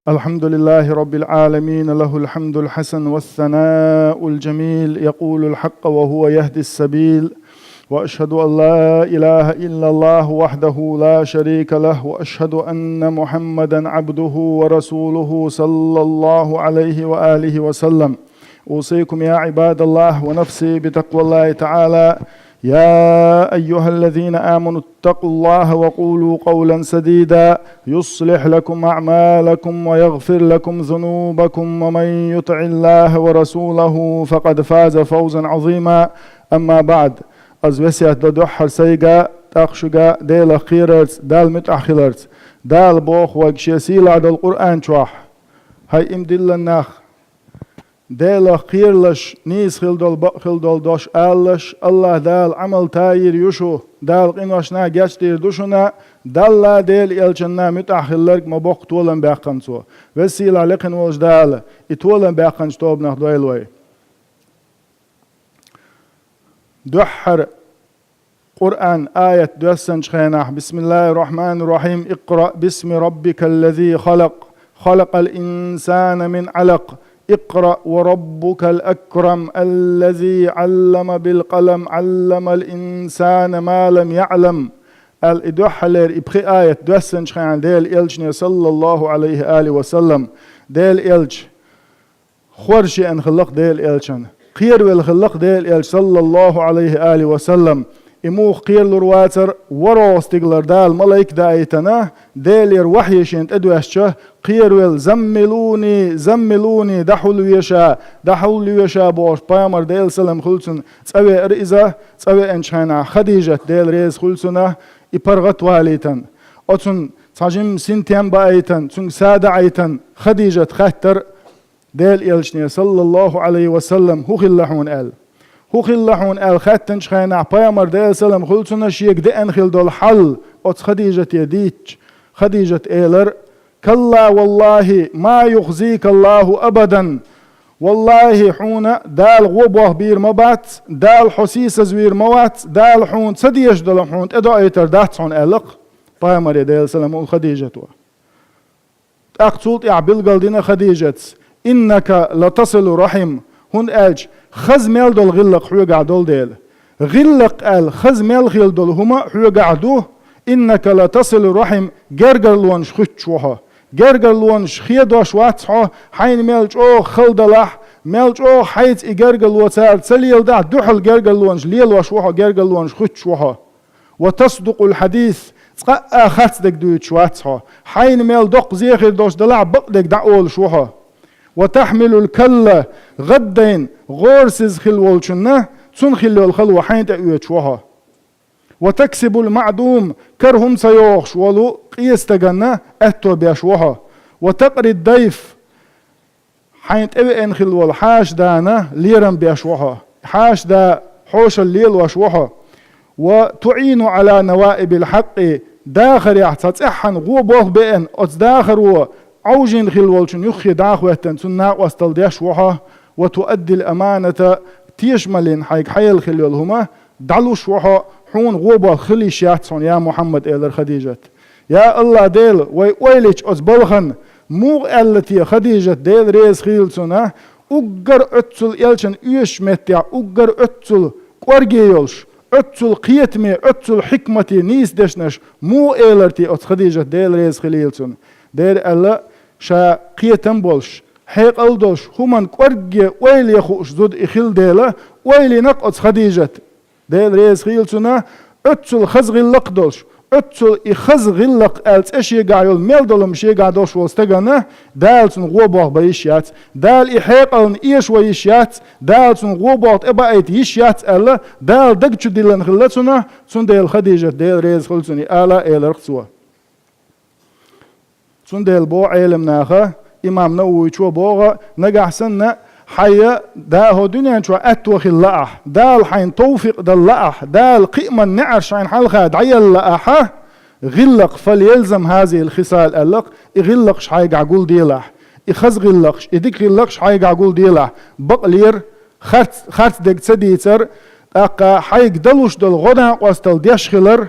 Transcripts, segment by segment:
الحمد لله رب العالمين، له الحمد الحسن والثناء الجميل، يقول الحق وهو يهدي السبيل، وأشهد أن لا إله إلا الله وحده لا شريك له، وأشهد أن محمدا عبده ورسوله صلى الله عليه وآله وسلم. أوصيكم يا عباد الله ونفسي بتقوى الله تعالى. يا أيها الذين آمنوا اتقوا الله وقولوا قولا سديدا يصلح لكم أعمالكم ويغفر لكم ذنوبكم، ومن يطع الله ورسوله فقد فاز فوزا عظيما. أما بعد، از وسیعت دو سیگا تخشگا دل خیرت دل متأخرت دل بوخ وگشیسیل عد القرآن چوح هاي امدل النخ دل خيرلش نيس خلدول دوش آلش الله دال عمل تاير يشو دال قنوشنا جاشتير دوشنا دال دل إلشنا متأخرلك مبوق تولن باقنسو وسيلة لقن ولش دال اتولن باقنش توبنخ دويلوي دحر قرآن آية دوسن شخيناح. بسم الله الرحمن الرحيم. اقرأ باسم ربك الذي خلق الإنسان من علق اقرأ وربك الأكرم الذي علم بالقلم علم الإنسان ما لم يعلم. الإدوحلر إبخي آية دوسن شخين ديل إلشني صلى الله عليه آله وسلم ديل إلش خورشي أن خلق ديل إلشن خير والخلق ديل إلش صلى الله عليه آله وسلم إموخ قير لرواتر وروس تقلر دال ملايك دايتنا ديلير وحي شنت أدوشة قير ويل زملوني دحول ويشا بوش بايمر ديل سلم خلصن تسوي رئيزة تسوي انشانا خديجة ديل ريز خلصنا إبرغت واليتن أتن تاجم سنتين بايتن تن سادة عيتن خديجة خاتر ديل إلشني صلى الله عليه وسلم هو خلحون خاتن شخينا بايمر ديل سلم خلصنا شيك دي انخل دول حل أتس خديجة يديتش خديجة إيلر كلا والله ما يخزيك الله أبدا والله حون دال غوبوه بير مبات دال حسيس زوير موات دال حون سديش دول حون ادو ايتر داتسون ألق بايمر ديل سلم خديجة اقتلت اعبل قلدنا خديجة إنك لتصل رحم هون ألج خز ميل دول غلق حوقع دول ديل غلق خز ميل خيل دول هما حوقع دو إنك لتصل رحم جرجر لونش خدشوها جرجر لونش خيدوش واتحو حين ميلج او خلدلح ميلج او حيت إجرجر لوتار تسليل دا دحل جرجر لونش ليل وشوها جرجر لونش خدشوها وتصدق الحديث تقا خاتدك دوتش واتحو حين ميل دق زيخر دوش دلع بقدك دعول شوها وتحمل الكلة غدين غورسز خلوالشنه تون خلوال خلوة حين تأويتشوها وتكسب المعدوم كرهم سيوخش ولو قيستغنه اتو بيشوها وتقري الضيف حين تأوين خلوال حاش دانا ليرم بيشوها حاش دا حوش الليل وشوها وتعين على نوائب الحق داخر يحتسحن غوبوه بين اتداخر عوجين خلوالشن يخي داخوهتن سناق واستل ديشوها وتؤدي الأمانة تيشملين حيك حيل خلوالهما دعلوش وحا حون غوبا خلي شياتسون يا محمد إلر خديجة يا الله ديل ويليش أزبلخن موغ التي خديجة ديل ريز خيلسونه أقر أتسل إلشن إيش متع أقر أتسل قرقيولش أتسل قيتمي أتسل حكمتي نيس دشنش مو إلرتي أتس خديجة ديل ريز خليلسون دير الله شا قيتم بولش حيق الدوش همان قرقي ويلي خوش زود إخيل ديلا ويلي نقص خديجة ديل ريز خيلسونه أتسل خزغلق دولش أتسل إخزغلق ألت إشي قايل ميل دولم شي قادوش والستغنه دالسن غوبوه بيشيات دال إحيق ألن إيش ويشيات دالسن غوبوه إبايت يشيات ألا دال دقشو ديلن خلتسونه سن ديل خديجة ديل ريز خلتسوني آلا إيلر قصوه سن ديل بو علم ناخه إمام نووي شو بوغا نجح سنة حيا ده دنيا شو أتوخ اللقح دال حين توفيق دلقح دال قيمة نعرش عين حلقة دعي اللقحة غلق فليلزم هذه الخصال اللق يغلقش حيق عقول ديلح يخز غلقش يديك غلقش حيق عقول ديلح بقلير خرت دك تسديتر أقا حيق دلوش دل غدا واستل ديشخلر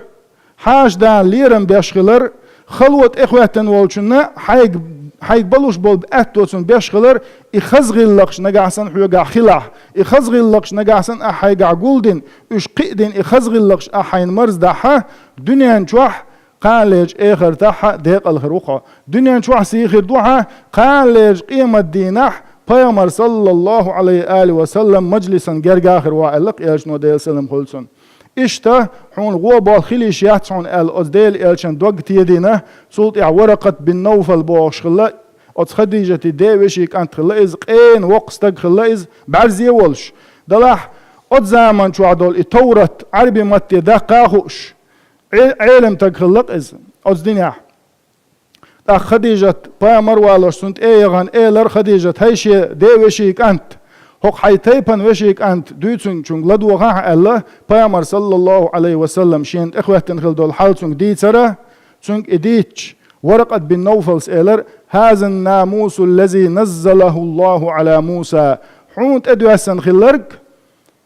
حاج دان ليرم بيشخلر خلوة إخوة والشنا حيك بلوش بول بأتوتون بيشغلر إخزغلقش نجعسن حيوجع خلع إخزغلقش نجعسن أحيجع جولدن إش قيدن إخزغلقش أحين مرز دحا دنيا نشوح قالج آخر تحا ديق الخروقة دنيا نشوح سيخر دوحا قالج قيمة دينح پیامبر صلى الله عليه آله وسلم مجلسا جرجا آخر وعلق إلشنو ديل سلم خلصن إشتا حون غوبال خليش يحتشون أزديل إلشن دوغ تيدينه سلط ورقة بن نوفل بوش خلا أز خديجة ديوشيك أنت خلا إز قين وقستك خلا إز بعرزي ولش دلح أز زمان شو عدول التورات عربي متي دقاقوش علم تخلق إز أز دنيا خديجة بامر والوش سنت إيغان إيلر خديجة هيشي ديوشيك أنت هوك حيتيبن وشيك أنت دوتون شون لدوغا الله بامر صلى الله عليه وسلم شين إخوة خل دول حال شون ديتسرا شون إديتش ورقة بن نوفل إيلر هذا الناموس الذي نزله الله على موسى حون تدوسن خلرك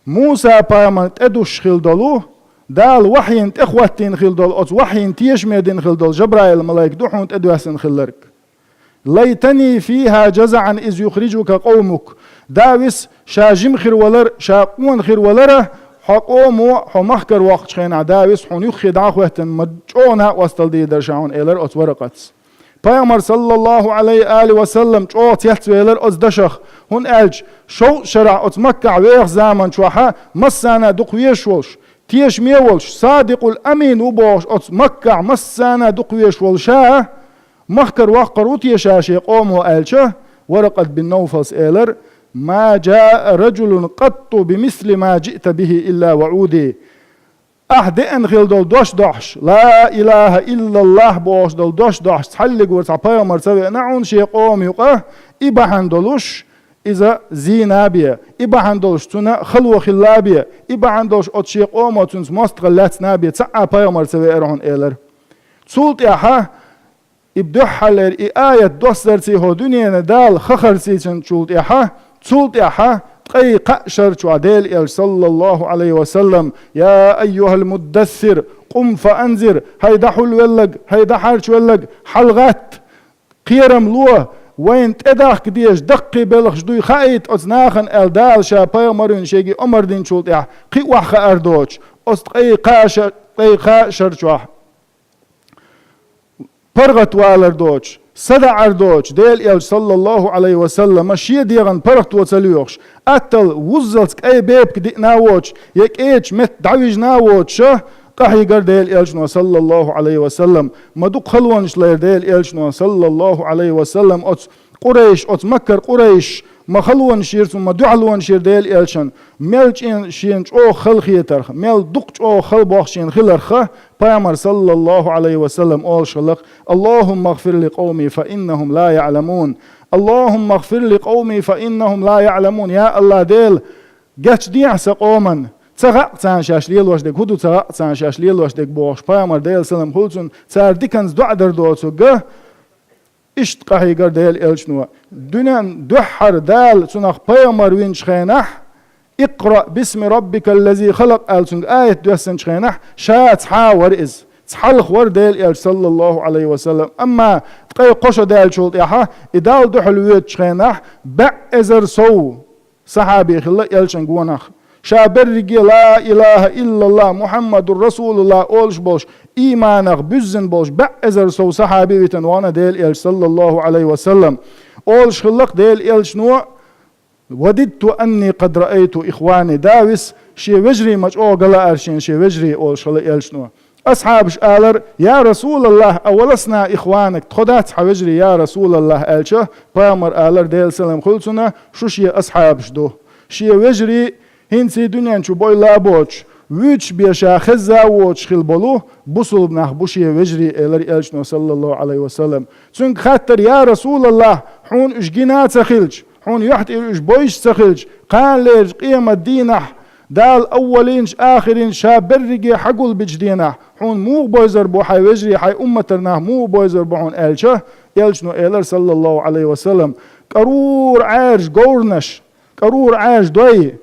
موسى بامر تدوش خل دولو دال وحين إخوتين خل دول أو وحين تيشميدين خل دول جبرائيل الملاك دو حون تدوسن خلرك ليتني فيها جزعا إذ يخرجك قومك داوس شاجم خير ولر شاقون خير ولره حقومو حمخكر وقت خينا داوس حون يخد عقوهتن مجونا وستل دي درشاون إيلر أت ورقت پیامبر صلى الله عليه آله وسلم جوت يحتويلر أز دشخ هون ألج شو شرع أت مكة ويخ زامن شوحا مسانا دقويش ولش تيش ميولش صادق الأمين وبوش أت مكة مسانا دقويش ولشا مخكر وقر وتيشاشي قومو ألشه ورقة بن نوفل إيلر ما جاء رجل قط بمثل ما جئت به إلا وعودي أحدئن خيل دول دوش دوش لا إله إلا الله بوش دول دوش دوش تحلق ورسع مرسوي نعون شي قوم يقه إبا هندولوش إذا زينابية إبا هندولوش تنا خلوة خلابية إبا هندولوش أت شي قوم وتنس مستغلات نابية تسعى مرسوي إرهن إيلر تسولت ياها إبدوحلر آية دوسترسي هو دنيا ندال خخرسي تنشولت ياها تسولت ياها تقي قأشر عديل صلى الله عليه وسلم يا أيها المدثر قم فأنذر هيدا حلولق هيدا حرشولق حلغات قيرم لوه وين تداخ كديش دقي بلغ جدوي خايت أزناخن الدال شابا مرون شيجي أمر دين شولت ياها قي وح أردوش أستقي قاشر شوح برغت والردوش صدع أردوش ديل صلى الله عليه وسلم مشي ديغن برغت وصليوش أتل وزلتك أي بيب كدي ناوش يك إيش مت دعويج ناوش قحي قر ديل صلى الله عليه وسلم مدوق خلوانش لير ديل صلى الله عليه وسلم أت قريش أت مكر قريش ما خلوان شير ثم دعلوان شير ديل إلشن ملج إن شينج أو خل خيتر مل دقج أو خل باخشين خلرخه پیامبر صلى الله عليه وسلم أول شلق اللهم اغفر لقومي فإنهم لا يعلمون اللهم اغفر لقومي فإنهم لا يعلمون يا الله ديل جت ديعس قوما تغا تانشاش ليل واش دك هدو تغا تانشاش ليل واش دك بوش پیامبر ديل سلام خلصن صار ديكنز دعاء دردوتو جه إشت قحي قر ديل إلشنوا دنان دحر دال سنخ پیامبر وينش خينح اقرأ باسم ربك الذي خلق ألسنج آية دوسن شخينح شات حاور إز تحلق ور ديل صلى الله عليه وسلم أما تقي قشة ديل شولت يحا إدال دحل ويت شخينح بأزر سو صحابي خلا يلشنج ونخ شابرقي لا إله إلا الله محمد رسول الله أولش بولش إيمانك بزن بولش بأزر سو صحابي ويتنوانا ديل صلى الله عليه وسلم أولش خلق ديل شنو وددت أني قد رأيت إخواني داوس شي وجري مجأو قلا أرشين شي وجري أول شلي إلشنو أصحاب شآلر يا رسول الله أولسنا إخوانك تخدات حوجري يا رسول الله ألشه بامر آلر ديل سلام خلصنا شو شي أصحاب شدو شي وجري هنسي دنيا شو بوي لابوش ويش بيشا خزا ووش خل بلو بصل بناخ بوشي وجري إلر إلشنو صلى الله عليه وسلم سنك خاطر يا رسول الله حون إشجينات خلج حون يحت إيش بويش سخلج قال ليش قيمة دينح دال أولينش آخرين شابرقي حقول بجدينح حون مو بويزر بو حي وجري حي أمترناه مو بويزر بو حون إلشه إلشنو إلر صلى الله عليه وسلم قرور عارج قورنش قرور عارج دوي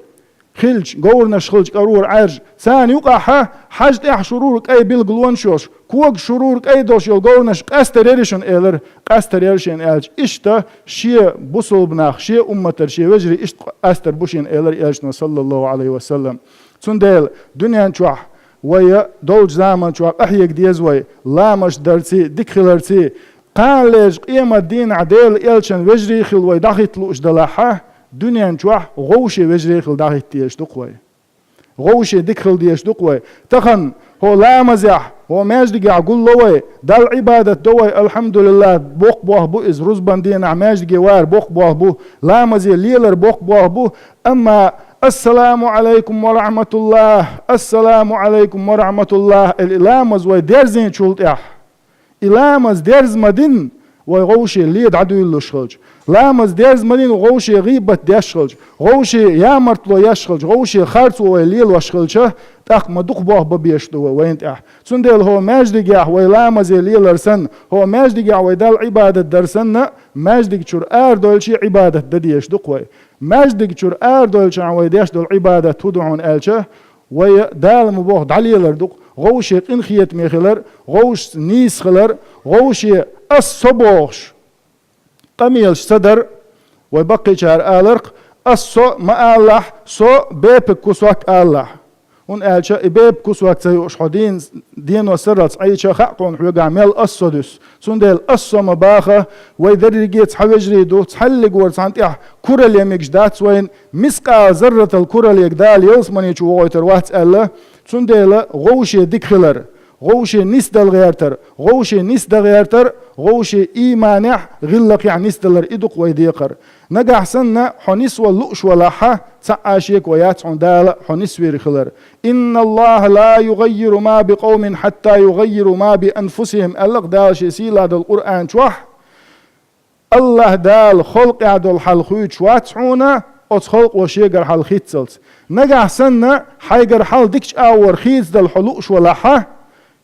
خلج قورنش خلج قرور عرج ثاني يقع حاجت شرورك أي بالقلون شوش كوك شرورك أي دوش يلقورنش قستر يرشن إلر قستر يرشن إلج إشتا شيء بصل بناخ شيء أمتر شيء وجري إشت قستر بوشين إلر إلجنا صلى الله عليه وسلم تندل دنيا نشوح ويا دولج زمان شوح أحيك ديزوي لا مش درسي دكخلرتي قالج قيمة دين عديل إلشن وجري خل ويدخت لوش دلاحة دنيا نشوح غوشي وجري خل دخت ديش دقوي غوشي دكخل ديش دقوي تخن هو لا مزح هو ماجد قول لوي دال عبادة دوي الحمد لله بوق بوه بو إز رزبان دينا ماجد وار بوق بوه بو لا مزي ليلر بوق بوه بو أما السلام عليكم ورحمة الله السلام عليكم ورحمة الله الإلامز ويدرزين شولت إلامز درز مدين وغوشي ليد عدو اللوشخلج لامز درز مدين وغوشي غيبة ديشخلج غوشي يامرتلو يشخلج غوشي خارتو ويليل وشخلجه تاق مدوق بوه ببيشتو وينت سندل هو ماجد جاح ويلامز يليل ارسن هو ماجد جاح ويدال عبادة درسن ماجد شور دولشي عبادة دديش دقوي ماجد شور دولشي ويديش دول عبادة تدعون الشه ويدال مبوه دعليل اردوق غوشي قنخيت ميخلر غوش نيس خلر غوشي الصبوش قميلش صدر ويبقي شهر آلرق الصو ما الله صو بيبك كسوك الله هون قالشا بيب كسوك سيوش حدين دين وسرت عيشا خاقون حيوغ عميل الصدس سندل الصو مباخة ويدرجيت حوجري دو تحلق ورسانتيح كرة اللي مجدات وين مسقا ذرة الكرة اللي يقدال يلسمني شو غويتر وات الله سندل غوشي ديكخلر غوشي نسدل غيرتر غوشي نسد غيرتر غوشي إيمانح غلق يعني نسدلر إدق ويديقر نجح سنة حنيس واللؤش ولاحة تعاشيك ويات عندال حنيس ويرخلر إن الله لا يغير ما بقوم حتى يغيروا ما بأنفسهم ألق دال شيسيلا دال القرآن شوح الله دال خلق عدل حلخوت شواتعونا خلق وشيقر حل خيتسلت نجح سنة حيقر حل ديكش أور خيتس دال حلوش ولاحة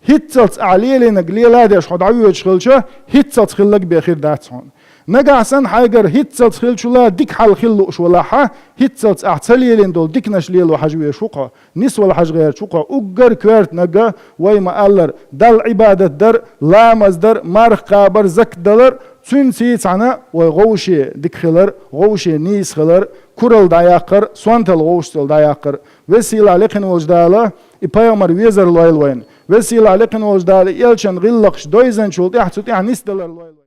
هيتسلت عليلي نقليلا ديش خد عيوش خلشة هيتسلت خلق بخير داتسون نقع سن حاجر هيتسلت خلشلا ديك حال خلوش ولاحة هيتسلت اعتليلين دول ديك نشليل وحجوية شوقة نس ولا حج غير شوقة اقر كوارت نقا ويما ألر دل عبادة در لا مزدر مارخ قابر زك دلر تون سيت عنا وغوشي ديك خلر غوشي نيس خلر كرل داياقر سوانتل غوشتل داياقر وسيلة لقن وجدالة إبايامر ويزر لويل وين وسيلة لقن وجدالة إلشن غلقش دويزن شولت يحتوت نيس دلر لويل